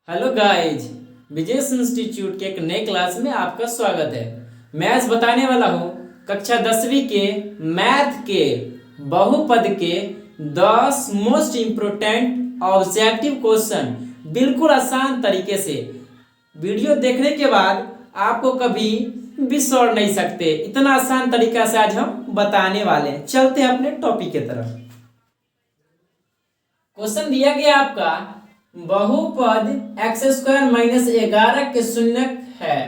Hello guys, Vijesh institute के एक नए क्लास में आपका स्वागत है। मैं आज बताने वाला हूँ कक्षा 10वीं के मैथ के बहुपद के 10 मोस्ट इम्पोर्टेंट ऑब्जेक्टिव क्वेश्चन बिल्कुल आसान तरीके से। वीडियो देखने के बाद आपको कभी भी छोड़ नहीं सकते, इतना आसान तरीका से आज हम बताने वाले हैं। चलते हैं अपने टॉपिक की तरफ। क्वेश्चन दिया गया आपका, बहुपद x² - 11 के शून्यक है,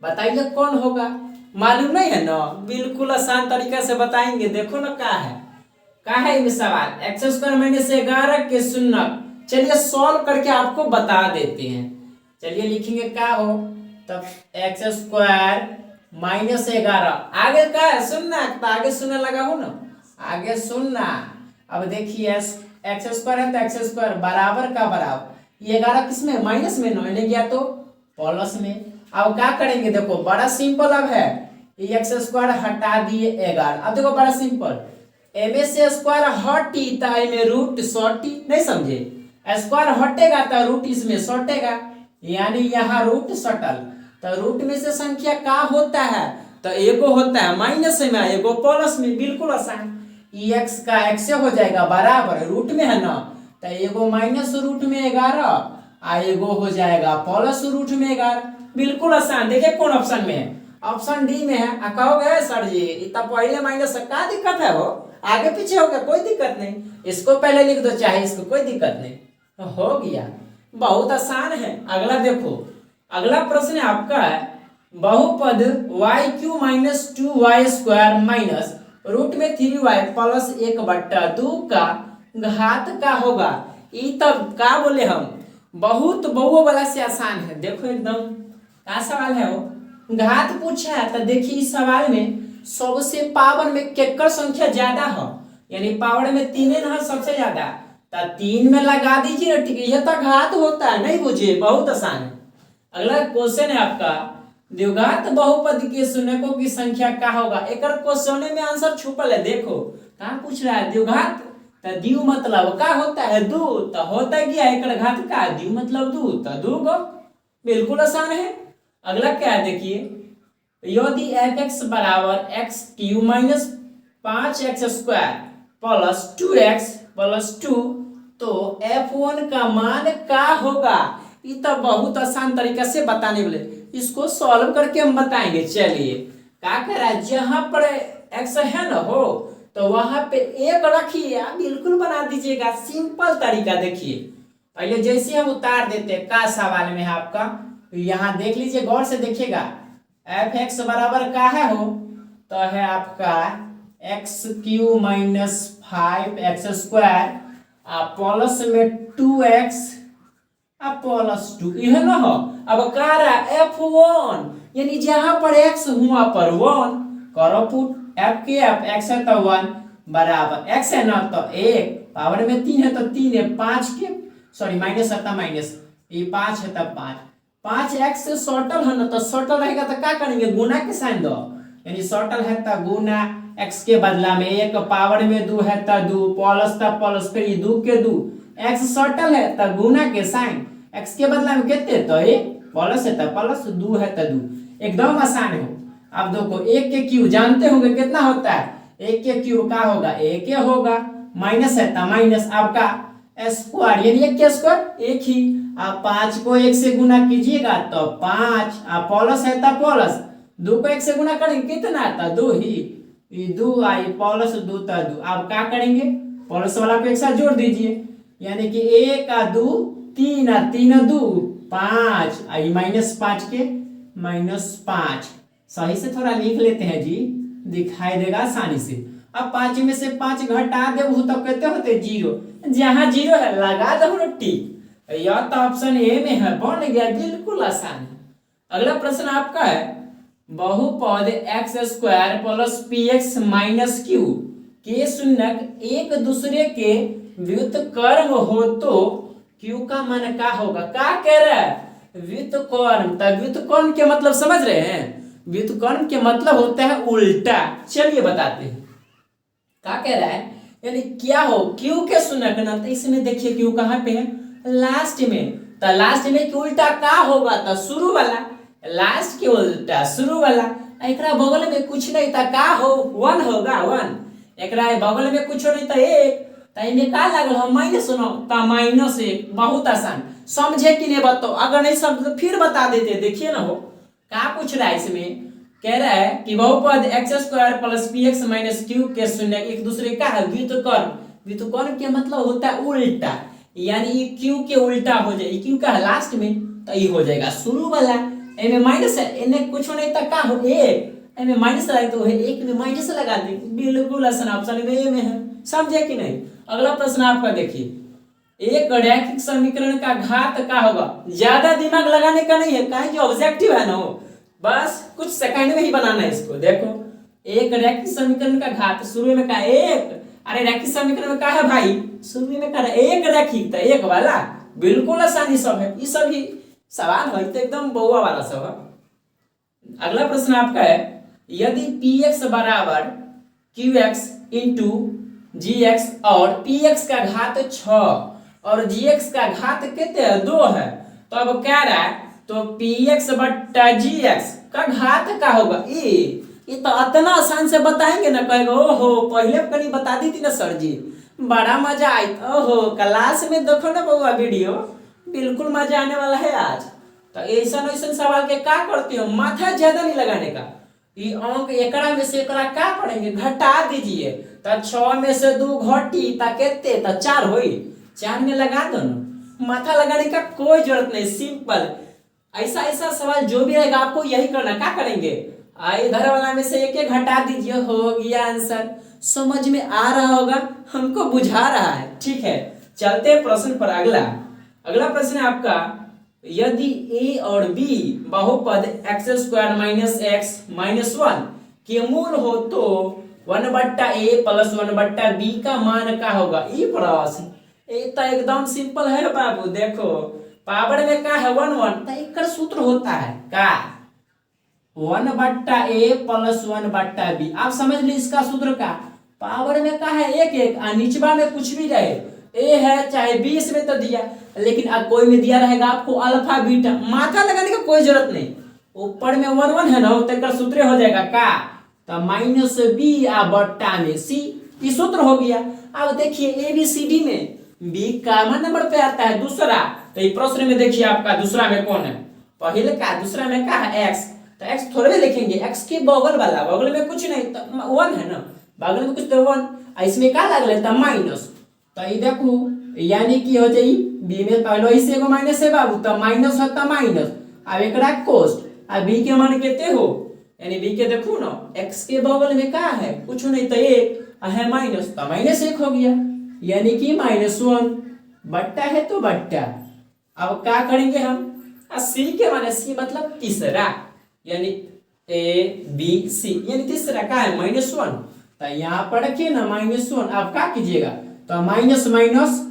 बताइए कौन होगा। मालूम नहीं है ना, बिल्कुल आसान तरीका से बताएंगे। देखो ना क्या है ये सवाल, x² - 11 के शून्यक। चलिए सॉल्व करके आपको बता देते हैं। चलिए लिखेंगे क्या हो, तब x² - 11 आगे क्या है शून्यक, तो आगे शून्य लगा हो ना, आगे शून्य। अब देखिए x² है तो x² बराबर का बराबर, ये 11 किसमें माइनस में, नहीं गया तो प्लस में। अब क्या करेंगे, देखो बड़ा सिंपल अब है, ये x² हटा दिए 11। अब देखो बड़ा सिंपल, ए में से स्क्वायर हटी तो ए में रूट सटी, नहीं समझे, स्क्वायर हटेगा तो रूट इसमें सटेगा, यानी यहाँ रूट सटल। तो रूट में से संख्या क्या होता है, तो एगो होता है माइनस में, एगो प्लस में, बिल्कुल आसान। x का x से हो जाएगा बराबर, रूट में है ना, तो एगो माइनस रूट में 11 आ एगो हो जाएगा प्लस रूट में 11, बिल्कुल आसान। देखिए कौन ऑप्शन में है, ऑप्शन डी में है। कहोगे सर जी इतना पहले माइनस क्या दिक्कत है, वो आगे पीछे हो गया, कोई दिक्कत नहीं, इसको पहले लिख दो चाहे इसको, कोई दिक्कत नहीं, तो हो गया, बहुत आसान है। अगला देखो, अगला प्रश्न आपका है, बहुपद y³ - 2y² माइनस रूट में 3y प्लस 1/2 का घात का होगा। ये तब का बोले हम, बहुत बहु वाला से आसान है। देखो एकदम क्या सवाल है, वो घात पूछा है, तो देखिए इस सवाल में सबसे पावर में केकर संख्या ज्यादा है, यानी पावर में 3 है सबसे ज्यादा, तो 3 में लगा दीजिए, ठीक है, यह तो घात होता है, नहीं बुझे, बहुत आसान है। अगला क्वेश्चन है आपका, द्विघात बहुपद के शून्यकों की संख्या क्या होगा। एक क्वेश्चन में आंसर छुपल है, देखो कहाँ पूछ रहा है, द्विघात तो द्वि मतलब क्या होता है, दो, तो होता क्या है एक घात का, द्वि मतलब दो, तो दो गो, बिल्कुल आसान है। अगला क्या है देखिए, यदि f(x) बराबर x³ - 5x² plus 2x plus 2, तो f1 का मान क्या होगा। ये तो बहुत आसान तरीका से बताने वाले, इसको सॉल्व करके हम बताएंगे। चलिए क्या कर रहा है, जहां पर x है ना हो, तो वहां पे एक रखिए, बिल्कुल बना दीजिएगा, सिंपल तरीका। देखिए पहले जैसे हम उतार देते हैं का सवाल में है आपका, यहाँ देख लीजिए, गौर से देखिएगा, f(x) बराबर का है हो, तो है आपका x³ - 5x² प्लस में 2x प्लस 2, यह ना हो। अब कह रहा f1, यानी जहां पर x हुआ पर 1 करो पुट, f के f, x है तो 1 बराबर x है ना, तो 1 पावर में 3 है तो 3 है, 5 के सॉरी माइनस है तो माइनस, ये 5 है तो 5x से सॉटल है ना, तो सॉटल रहेगा तो क्या करेंगे, गुना के साइन दो, यानी सॉटल है तो गुना, x के बदला में 1 पावर में 2 है तो 2 प्लस तो प्लस, फिर 2 के 2, x सॉटल है तो गुना के साइन, x के बदला में कितने, तो 1 प्लस है तो प्लस, 2 है तो 2, एकदम आसान हो। अब देखो 1 के क्यूब जानते होंगे कितना होता है, 1 के क्यूब का होगा 1 होगा, माइनस है तो माइनस, आपका स्क्वायर यानी 1 के स्क्वायर 1 ही। आप 5 को 1 से गुना कीजिएगा तो 5, आप प्लस है तो प्लस, 2 को 1 से गुना करेंगे कितना आता, 2 ही, 2 आई प्लस 2 तो 2, आप क्या करेंगे, प्लस वाला को एक साथ जोड़ दीजिए, यानी कि 1 आ 2 3 आ 3 2 5 आई -5 के -5, सही से थोड़ा लिख लेते हैं जी, दिखाई देगा आसानी से। अब 5 में से 5 घटा दे तो कहते होते 0, जहां 0 है लगा दो टिक, यह तो ऑप्शन ए में है, बन गया, बिल्कुल आसान है। अगला प्रश्न आपका है, बहुपद x² प्लस px - q के शून्यक एक दूसरे के व्युत्क्रम हो तो q का मान क्या होगा। क्या कह रहा है, व्युत्क्रम, तो व्युत्क्रम के मतलब समझ रहे हैं, व्युत्क्रम के मतलब होता है उल्टा। चलिए बताते हैं क्या कह रहा है, यानी क्या हो, q के शून्यक ना, तो इसमें देखिए q कहाँ पे है, लास्ट में, तो लास्ट में के उल्टा का होगा तो शुरू वाला, लास्ट के उल्टा शुरू वाला। एकरा बगल में कुछ नहीं था का हो, वन होगा वन। एकरा बगल में कुछ नहीं था एक, तो इनमें का लागल हो माइनस नो, तो माइनस एक। बहुत आसान, समझे कि नहीं बताओ, अगर नहीं समझ तो फिर बता देते। देखिए ना हो क्या पूछ रहा है इसमें, कह रहा है कि बहुपद x square plus P x minus Q के शून्य एक दूसरे का है व्युत्क्रम। व्युत्क्रम के मतलब होता है उल्टा, यानी ये क्यू के उल्टा हो जाए, क्यू का है लास्ट में तो ये हो जाएगा शुरू वाला। इनमें माइनस है, इन्हें कुछ नहीं था का हो एक, इनमें माइनस लगा तो है एक में माइनस लगा दे, बिल्कुल आसान ऑप्शन में ए में है। समझे कि नहीं। अगला प्रश्न आपका देखिए, एक रैखिक समीकरण का घात का होगा। ज्यादा दिमाग लगाने का नहीं है, कहीं जो ऑब्जेक्टिव है ना हो, बस कुछ सेकंड में ही बनाना है इसको। देखो एक रैखिक समीकरण का घात शुरू में का एक, अरे रैखिक समीकरण में का है भाई, शुरू में का एक रैखिक तो एक वाला, बिल्कुल आसानी सब है। ये सब ही सवाल है तो एकदम बउआ वाला सब है। अगला प्रश्न आपका है, यदि पी एक्स बराबर क्यू एक्स इंटू जी एक्स और पी एक्स का घात 6 और जी एक्स का घात कितने है 2 है, तो अब क्या रहा है, तो पी एक्स बट्टा जी एक्स का घात का होगा ये तो इतना आसान से बताएंगे ना, कहेगा ओहो पहले कहीं बता दी थी ना सर जी, बड़ा मजा आई। ओहो क्लास में देखो ना बउआ वीडियो, बिल्कुल मजा आने वाला है आज। तो ऐसा ऐसा सवाल के का करते हो, माथा ज्यादा नहीं लगाने का। ये अंक एकड़ा में से एकड़ा का करेंगे, घटा दीजिए, तो 6 में से 2 घटी ता कितने, तो 4 होई, 4 में लगा दो ना, माथा लगाने का कोई जरूरत नहीं, सिंपल। ऐसा ऐसा सवाल जो भी रहेगा आपको यही करना, क्या करेंगे, इधर वाला में से एक घटा दीजिए, हो गया आंसर। समझ में आ रहा होगा, हमको बुझा रहा है, ठीक है। चलते प्रश्न पर। अगला प्रश्न है आपका, यदि a और b बहुपद x square minus x minus 1 के मूल हो तो 1/a प्लस 1/b का मान का होगा। ये प्रश्न ये तो एकदम सिंपल है बाबू। देखो पावर में का है 1 1, तो एक सूत्र होता है का 1/a प्लस 1/b। आप समझ ली इसका सूत्र का, पावर में का है 1 1 और नीचवा में कुछ भी रहे, ए है चाहे 20 में तो दिया, लेकिन अब कोई में दिया रहेगा आपको अल्फा बीटा, माथा लगाने का कोई जरूरत नहीं। ऊपर में 1 1 है ना, तो सूत्र हो जाएगा का, तो माइनस बी आ बट्टा में सी, ये सूत्र हो गया। अब देखिए ए बी सी डी में बी कॉमन नंबर पे आता है दूसरा, तो ये प्रश्न में देखिए आपका दूसरा में कौन है, पहले का दूसरा में का है एक्स, तो एक्स थोड़े में लिखेंगे, एक्स के बगल वाला, बगल में कुछ नहीं तो 1 है ना, बगल में कुछ तो 1, इसमें का लग लेता माइनस, तो ये देखो यानी कि हो जाई बी में पहले ही से एगो माइनस है बाबू, तो माइनस होता माइनस, अब एकरा कोस्ट, अब बी के मान कितने हो, यानी बी के देखो ना एक्स के बगल में का है कुछ नहीं तो एक है माइनस, तो माइनस 1 हो गया, यानी कि -1 बट्टा है तो बट्टा। अब क्या करेंगे हम, सी के माने सी मतलब तीसरा, यानी ए बी सी यानी तीसरा का है -1, तो यहाँ पर रखिए ना -1। अब क्या कीजिएगा, तो माइनस माइनस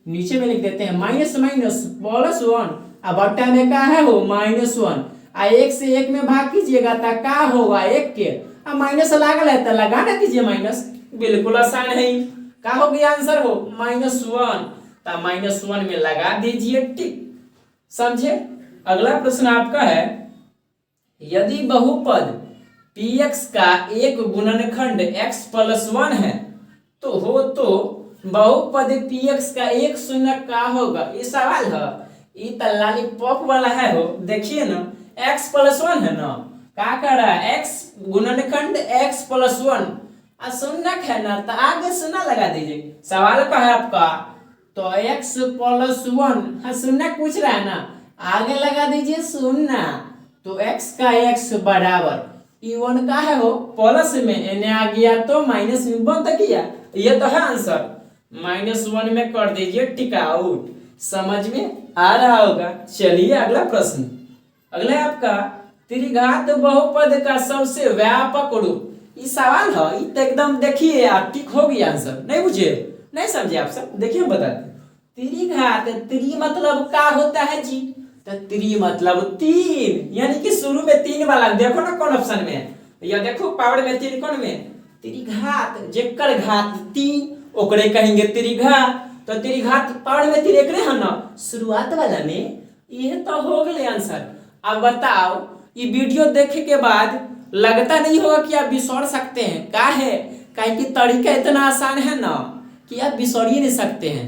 नीचे में लिख देते हैं, माइनस माइनस प्लस 1, अब बट्टा में क्या है हो -1, आ 1 से 1 में भाग कीजिएगा तो क्या होगा 1 के, अब माइनस लागल है तो लगाना कीजिए माइनस, बिल्कुल आसान है। क्या हो गया आंसर हो -1, तो -1 में लगा दीजिए टिक, समझे। अगला प्रश्न आपका है, यदि बहुपद px का एक गुणनखंड x प्लस 1 है तो बहुपद px का एक शून्य का होगा। ये सवाल है, ये तो लॉलीपॉप वाला है हो, देखिए ना x प्लस 1 है ना, क्या कर रहा है x गुणनखंड x प्लस 1 शून्य है ना, तो आगे शून्य लगा दीजिए। सवाल का है आपका, तो x प्लस 1 शून्य पूछ रहा है ना, आगे लगा दीजिए शून्य, तो x का x बराबर E1 का है हो प्लस में n आ गया तो माइनस में बंद किया, ये तो है आंसर, -1 में कर दीजिए टिक आउट। समझ में आ रहा होगा। चलिए अगला प्रश्न। अगला है आपका, त्रिघात बहुपद का सबसे व्यापक रूप। ये सवाल है, ये तो एकदम देखिए टिक हो गया आंसर, नहीं बुझे नहीं समझे आप सब, देखिए हम बताते। त्रिघात, त्रि मतलब क्या होता है जी, तो त्रि मतलब 3, यानी कि शुरू में 3 वाला, देखो ना कौन ऑप्शन में है, या देखो पावर में 3 कौन में, त्रिघात जेकर घात 3 ओकरे कहेंगे त्रिघात, तो तेरी घात पावर में तिरेकड़े है ना शुरुआत वाला में। यह तो हो गए आंसर। अब बताओ ये वीडियो देखे के बाद लगता नहीं होगा कि आप बिसर सकते हैं। का है काहे कि तरीका इतना आसान है ना कि आप बिसर ही नहीं सकते हैं।